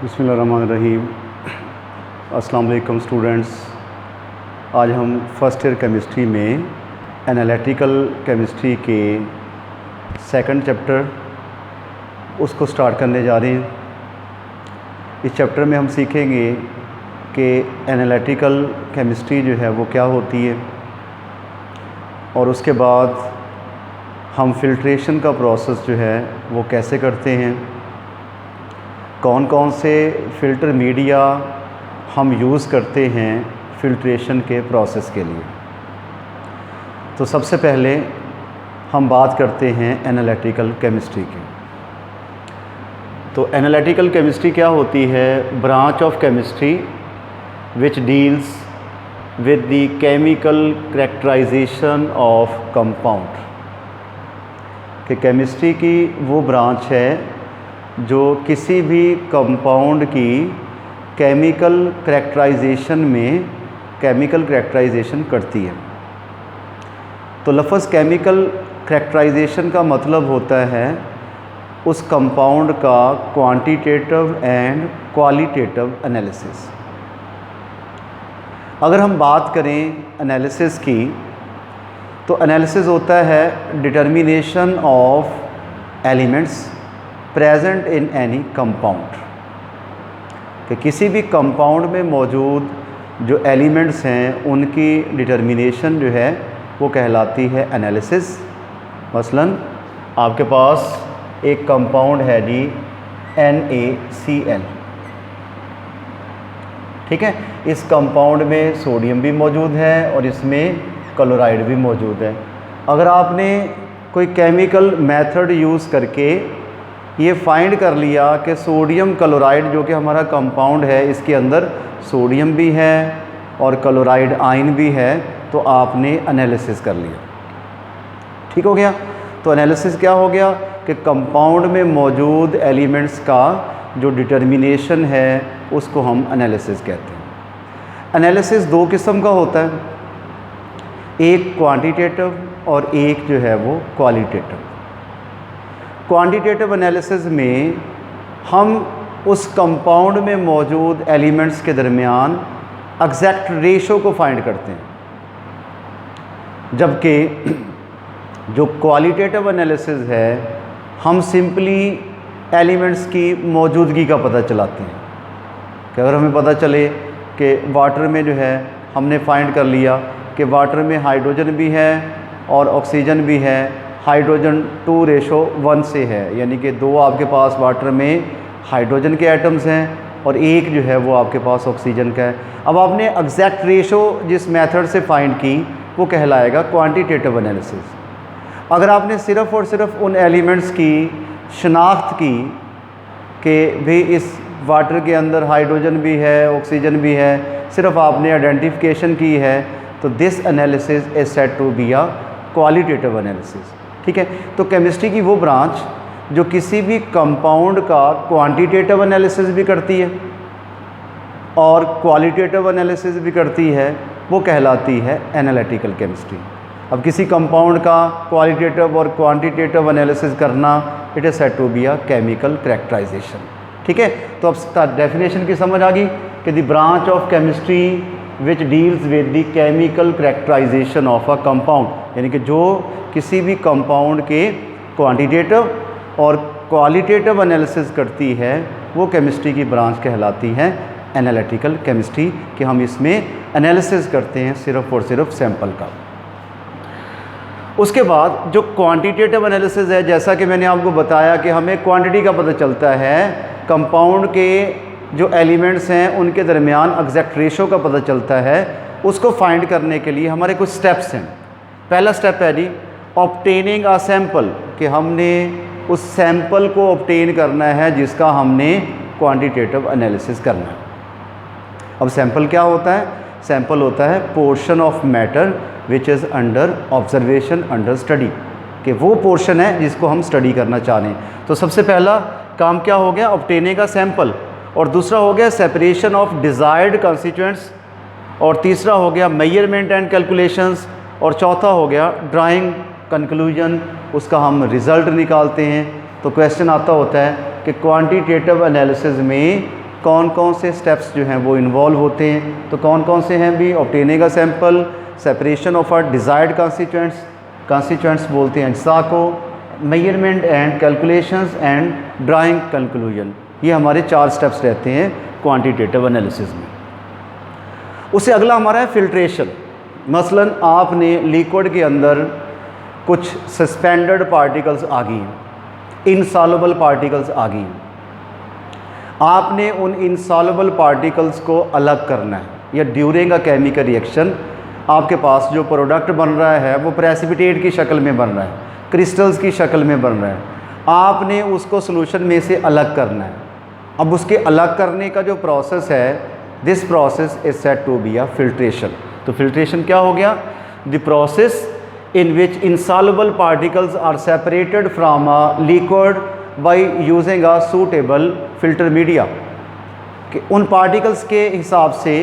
बिस्मिल्लाहिर्रहमानिर्रहीम। अस्सलाम वालेकुम स्टूडेंट्स। आज हम फ़र्स्ट ईयर केमिस्ट्री में एनालिटिकल केमिस्ट्री के सेकंड चैप्टर उसको स्टार्ट करने जा रहे हैं। इस चैप्टर में हम सीखेंगे कि एनालिटिकल केमिस्ट्री जो है वो क्या होती है, और उसके बाद हम फ़िल्ट्रेशन का प्रोसेस जो है वो कैसे करते हैं, कौन कौन से फ़िल्टर मीडिया हम यूज़ करते हैं फ़िल्ट्रेशन के प्रोसेस के लिए। तो सबसे पहले हम बात करते हैं एनालिटिकल केमिस्ट्री की। तो एनालिटिकल केमिस्ट्री क्या होती है? Branch of chemistry which deals with the chemical characterization of compound. कि केमिस्ट्री की वो ब्रांच है जो किसी भी कंपाउंड की केमिकल करैक्टराइजेशन करती है। तो लफ्ज़ केमिकल करैक्टराइजेशन का मतलब होता है उस कंपाउंड का क्वांटिटेटिव एंड क्वालिटेटिव एनालिसिस। अगर हम बात करें एनालिसिस की, तो एनालिसिस होता है determination of elements present in any compound. कि किसी भी कंपाउंड में मौजूद जो एलिमेंट्स हैं उनकी डिटर्मिनेशन जो है वो कहलाती है एनालिसिस। मसलन आपके पास एक कंपाउंड है जी NaCl, ठीक है। इस कंपाउंड में सोडियम भी मौजूद है और इसमें क्लोराइड भी मौजूद है। अगर आपने कोई केमिकल मेथड यूज़ करके ये फाइंड कर लिया कि सोडियम क्लोराइड जो कि हमारा कंपाउंड है इसके अंदर सोडियम भी है और क्लोराइड आयन भी है, तो आपने एनालिसिस कर लिया, ठीक हो गया। तो एनालिसिस क्या हो गया कि कंपाउंड में मौजूद एलिमेंट्स का जो डिटर्मिनेशन है उसको हम एनालिसिस कहते हैं। एनालिसिस दो किस्म का होता है, एक क्वांटिटेटिव और एक जो है वो क्वालिटेटिव। क्वांटिटेटिव एनालिसिस में हम उस कंपाउंड में मौजूद एलिमेंट्स के दरमियान एग्जैक्ट रेशो को फाइंड करते हैं, जबकि जो क्वालिटेटिव एनालिसिस है हम सिंपली एलिमेंट्स की मौजूदगी का पता चलाते हैं। कि अगर हमें पता चले कि वाटर में जो है हमने फाइंड कर लिया कि वाटर में हाइड्रोजन भी है और ऑक्सीजन भी है, हाइड्रोजन 2:1 से है, यानी कि 2 आपके पास वाटर में हाइड्रोजन के एटम्स हैं और 1 जो है वो आपके पास ऑक्सीजन का है। अब आपने एग्जैक्ट रेशो जिस मेथड से फाइंड की वो कहलाएगा क्वांटिटेटिव एनालिसिस। अगर आपने सिर्फ़ और सिर्फ उन एलिमेंट्स की शनाख्त की कि भाई इस वाटर के अंदर हाइड्रोजन भी है ऑक्सीजन भी है, सिर्फ आपने आइडेंटिफिकेशन की है, तो this analysis is said to be a qualitative analysis, ठीक है। तो केमिस्ट्री की वो ब्रांच जो किसी भी कंपाउंड का क्वांटिटेटिव एनालिसिस भी करती है और क्वालिटेटिव एनालिसिस भी करती है वो कहलाती है एनालिटिकल केमिस्ट्री। अब किसी कंपाउंड का क्वालिटेटिव और क्वांटिटेटिव एनालिसिस करना, it is said to be a chemical characterization, ठीक है। तो अब डेफिनेशन की समझ आ गई कि the branch of chemistry which deals with the chemical characterization of a compound, यानी कि जो किसी भी कंपाउंड के क्वांटिटेटिव और क्वालिटेटिव एनालिसिस करती है वो केमिस्ट्री की ब्रांच कहलाती है एनालिटिकल केमिस्ट्री। कि हम इसमें एनालिसिस करते हैं सिर्फ और सिर्फ सैंपल का। उसके बाद जो क्वांटिटेटिव एनालिसिस है, जैसा कि मैंने आपको बताया कि हमें क्वांटिटी का पता चलता है, कंपाउंड के जो एलिमेंट्स हैं उनके दरमियान एग्जैक्ट रेशो का पता चलता है। उसको फाइंड करने के लिए हमारे कुछ स्टेप्स हैं। पहला स्टेप है जी ऑब्टेनिंग अ सैंपल, कि हमने उस सैंपल को ऑब्टेन करना है जिसका हमने क्वांटिटेटिव एनालिसिस करना है। अब सैंपल क्या होता है? सैंपल होता है portion of matter which is under observation under study, कि वो पोर्शन है जिसको हम स्टडी करना चाह रहे हैं। तो सबसे पहला काम क्या हो गया? ऑब्टेनिंग अ सैंपल, और दूसरा हो गया सेपरेशन ऑफ डिज़ायर्ड कंस्टिट्यूएंट्स, और तीसरा हो गया मेजरमेंट एंड कैलकुलेशंस, और चौथा हो गया ड्राइंग कंक्लूजन, उसका हम रिज़ल्ट निकालते हैं। तो क्वेश्चन आता होता है कि क्वांटिटेटिव एनालिसिस में कौन कौन से स्टेप्स जो हैं वो इन्वॉल्व होते हैं। तो कौन कौन से हैं भी? Obtaining a sample, separation of a desired constituents बोलते हैं अज्जा को, measurement and calculations and drawing conclusion. ये हमारे 4 स्टेप्स रहते हैं क्वांटिटेटिव एनालिसिस में। उससे अगला हमारा है फिल्ट्रेशन। मसलन आपने लिक्विड के अंदर कुछ सस्पेंडेड पार्टिकल्स आ गई हैं, इनसॉल्युबल पार्टिकल्स आ गई हैं, आपने उन इनसॉल्युबल पार्टिकल्स को अलग करना है या ड्यूरिंग अ केमिकल रिएक्शन आपके पास जो प्रोडक्ट बन रहा है वो प्रेसिपिटेट की शक्ल में बन रहा है, क्रिस्टल्स की शक्ल में बन रहा है, आपने उसको सॉल्यूशन में से अलग करना है। अब उसके अलग करने का जो प्रोसेस है, this process is said to be a filtration. तो फिल्ट्रेशन क्या हो गया? The process in which insoluble particles are separated from a liquid by using a suitable filter media। कि उन पार्टिकल्स के हिसाब से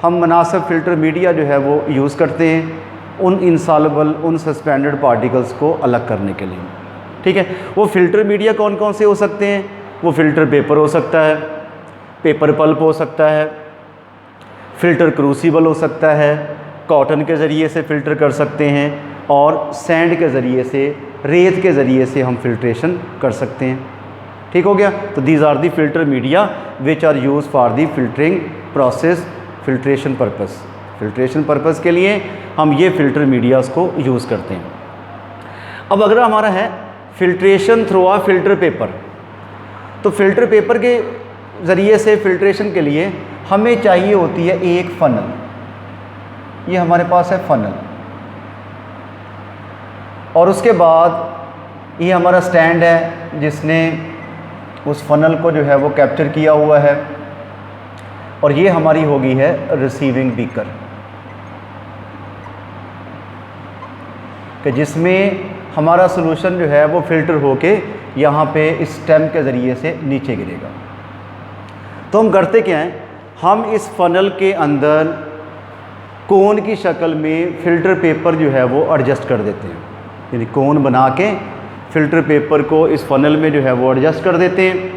हम मुनासिब फ़िल्टर मीडिया जो है वो यूज़ करते हैं उन insoluble, उन सस्पेंडेड पार्टिकल्स को अलग करने के लिए। ठीक है, वो फ़िल्टर मीडिया कौन कौन से हो सकते हैं? वो फ़िल्टर पेपर हो सकता है, पेपर पल्प हो सकता है, फ़िल्टर क्रूसिबल हो सकता है, कॉटन के ज़रिए से फ़िल्टर कर सकते हैं, और सैंड के ज़रिए से, रेत के ज़रिए से हम फिल्ट्रेशन कर सकते हैं। ठीक हो गया? तो these are the filter media which are use for the filtering process, filtration purpose. Filtration purpose के लिए हम ये फ़िल्टर मीडियाज़ को यूज़ करते हैं। अब अगर हमारा है फिल्ट्रेशन थ्रू आ फ़िल्टर पेपर, तो फ़िल्टर पेपर के ज़रिए से फ़िल्ट्रेशन के लिए हमें चाहिए होती है एक फ़नल। ये हमारे पास है फ़नल, और उसके बाद ये हमारा स्टैंड है जिसने उस फ़नल को जो है वो कैप्चर किया हुआ है, और ये हमारी होगी है रिसीविंग बीकर, कि जिसमें हमारा सॉल्यूशन जो है वो फ़िल्टर होके यहाँ पे इस स्टेम के ज़रिए से नीचे गिरेगा। तो हम करते क्या हैं, हम इस फ़नल के अंदर कोन की शक्ल में फ़िल्टर पेपर जो है वो एडजस्ट कर देते हैं, यानी कोन बना के फ़िल्टर पेपर को इस फ़नल में जो है वो एडजस्ट कर देते हैं,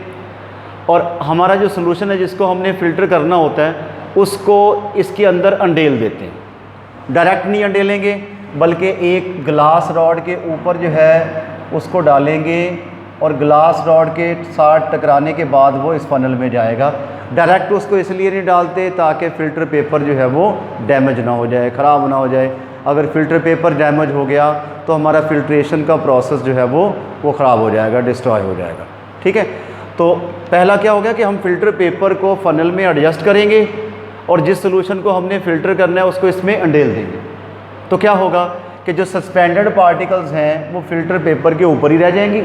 और हमारा जो सॉल्यूशन है जिसको हमने फ़िल्टर करना होता है उसको इसके अंदर अंडेल देते हैं। डायरेक्ट नहीं अंडेलेंगे, बल्कि एक ग्लास रॉड के ऊपर जो है उसको डालेंगे, और ग्लास रॉड के साथ टकराने के बाद वो इस फ़नल में जाएगा। डायरेक्ट उसको इसलिए नहीं डालते ताकि फ़िल्टर पेपर जो है वो डैमेज ना हो जाए, ख़राब ना हो जाए। अगर फ़िल्टर पेपर डैमेज हो गया तो हमारा फ़िल्ट्रेशन का प्रोसेस जो है वो ख़राब हो जाएगा, डिस्ट्रॉय हो जाएगा। ठीक है, तो पहला क्या हो गया कि हम फ़िल्टर पेपर को फ़नल में एडजस्ट करेंगे, और जिस सॉल्यूशन को हमने फ़िल्टर करना है उसको इसमें अंडेल देंगे। तो क्या होगा कि जो सस्पेंडेड पार्टिकल्स हैं वो फ़िल्टर पेपर के ऊपर ही रह जाएंगी,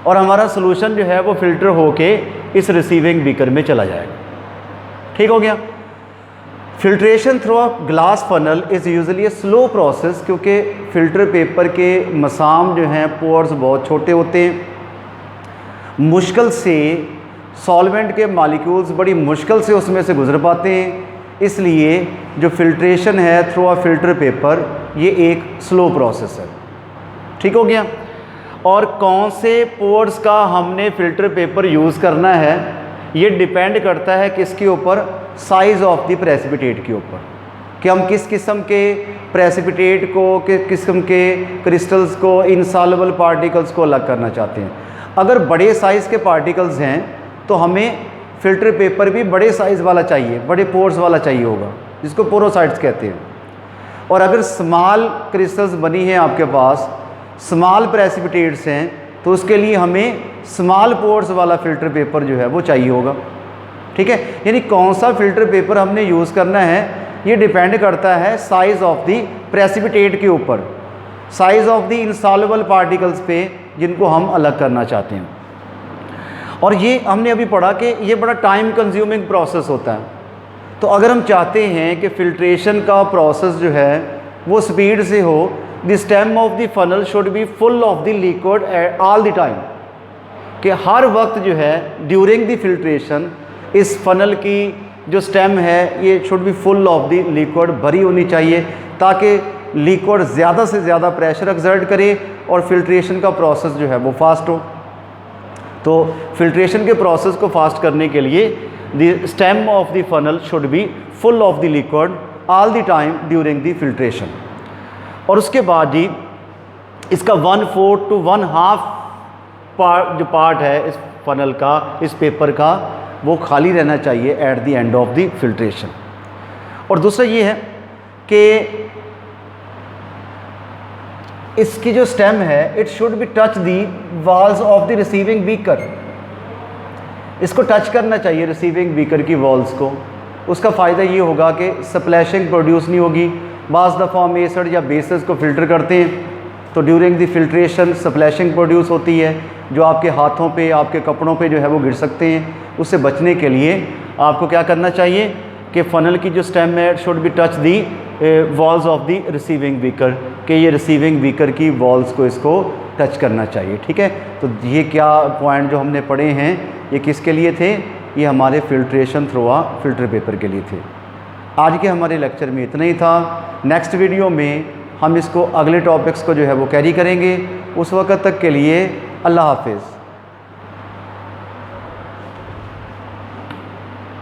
और हमारा सॉल्यूशन जो है वो फ़िल्टर होके इस रिसीविंग बीकर में चला जाएगा। ठीक हो गया? Filtration through a glass funnel is usually a slow process, क्योंकि फ़िल्टर पेपर के मसाम जो हैं पोर्स बहुत छोटे होते हैं, मुश्किल से सॉल्वेंट के मॉलिक्यूल्स बड़ी मुश्किल से उसमें से गुजर पाते हैं, इसलिए जो फिल्ट्रेशन है थ्रू अ फ़िल्टर पेपर ये एक स्लो प्रोसेस है। ठीक हो गया? और कौन से पोर्स का हमने फ़िल्टर पेपर यूज़ करना है ये डिपेंड करता है किसके ऊपर? साइज़ ऑफ द प्रेसिपिटेट के ऊपर, कि हम किस किस्म के प्रेसिपिटेट को, किस किस्म के क्रिस्टल्स को, इनसॉल्युबल पार्टिकल्स को अलग करना चाहते हैं। अगर बड़े साइज़ के पार्टिकल्स हैं तो हमें फ़िल्टर पेपर भी बड़े साइज़ वाला चाहिए, बड़े पोर्स वाला चाहिए होगा, जिसको पोरोसाइट्स कहते हैं। और अगर स्मॉल क्रिस्टल्स बनी हैं आपके पास, स्मॉल प्रेसिपिटेट्स हैं, तो उसके लिए हमें स्मॉल पोर्स वाला फ़िल्टर पेपर जो है वो चाहिए होगा। ठीक है, यानी कौन सा फ़िल्टर पेपर हमने यूज़ करना है ये डिपेंड करता है साइज़ ऑफ द प्रेसिपिटेट के ऊपर, size of the insoluble particles पे जिनको हम अलग करना चाहते हैं। और ये हमने अभी पढ़ा कि ये बड़ा टाइम कंज्यूमिंग प्रोसेस होता है। तो अगर हम चाहते हैं कि फ़िल्ट्रेशन का प्रोसेस जो है वो स्पीड से हो, the stem of the funnel should be full of the liquid all the time, कि हर वक्त जो है ड्यूरिंग द फिल्ट्रेशन इस फनल की जो स्टेम है ये should be full of the liquid, भरी होनी चाहिए, ताकि लिक्विड ज़्यादा से ज़्यादा प्रेशर एक्सर्ट करे और फिल्ट्रेशन का प्रोसेस जो है वो फास्ट हो। तो फिल्ट्रेशन के प्रोसेस को फास्ट करने के लिए the stem of the funnel should be full of the liquid all the time during the filtration. और उसके बाद जी इसका 1/4 to 1/2 पार्ट जो पार्ट है इस फनल का, इस पेपर का, वो खाली रहना चाहिए at the end of the filtration. और दूसरा ये है कि इसकी जो स्टेम है it should be touch the walls of the receiving beaker. इसको टच करना चाहिए रिसीविंग बीकर की वॉल्स को। उसका फ़ायदा ये होगा कि स्प्लैशिंग प्रोड्यूस नहीं होगी। बाज़ दफ़ा हम एसिड या बेसिस को फ़िल्टर करते हैं तो during the filtration splashing produce होती है जो आपके हाथों पे, आपके कपड़ों पे जो है वो गिर सकते हैं। उससे बचने के लिए आपको क्या करना चाहिए कि फ़नल की जो स्टेम है should be touch the walls of the receiving beaker, कि ये रिसीविंग बीकर की वॉल्स को इसको टच करना चाहिए। ठीक है, तो ये क्या पॉइंट जो हमने पढ़े हैं ये किसके लिए थे? ये हमारे फिल्ट्रेशन थ्रू फिल्टर पेपर के लिए थे। आज के हमारे लेक्चर में इतना ही था। नेक्स्ट वीडियो में हम इसको अगले टॉपिक्स को जो है वो कैरी करेंगे। उस वक्त तक के लिए अल्लाह हाफिज़।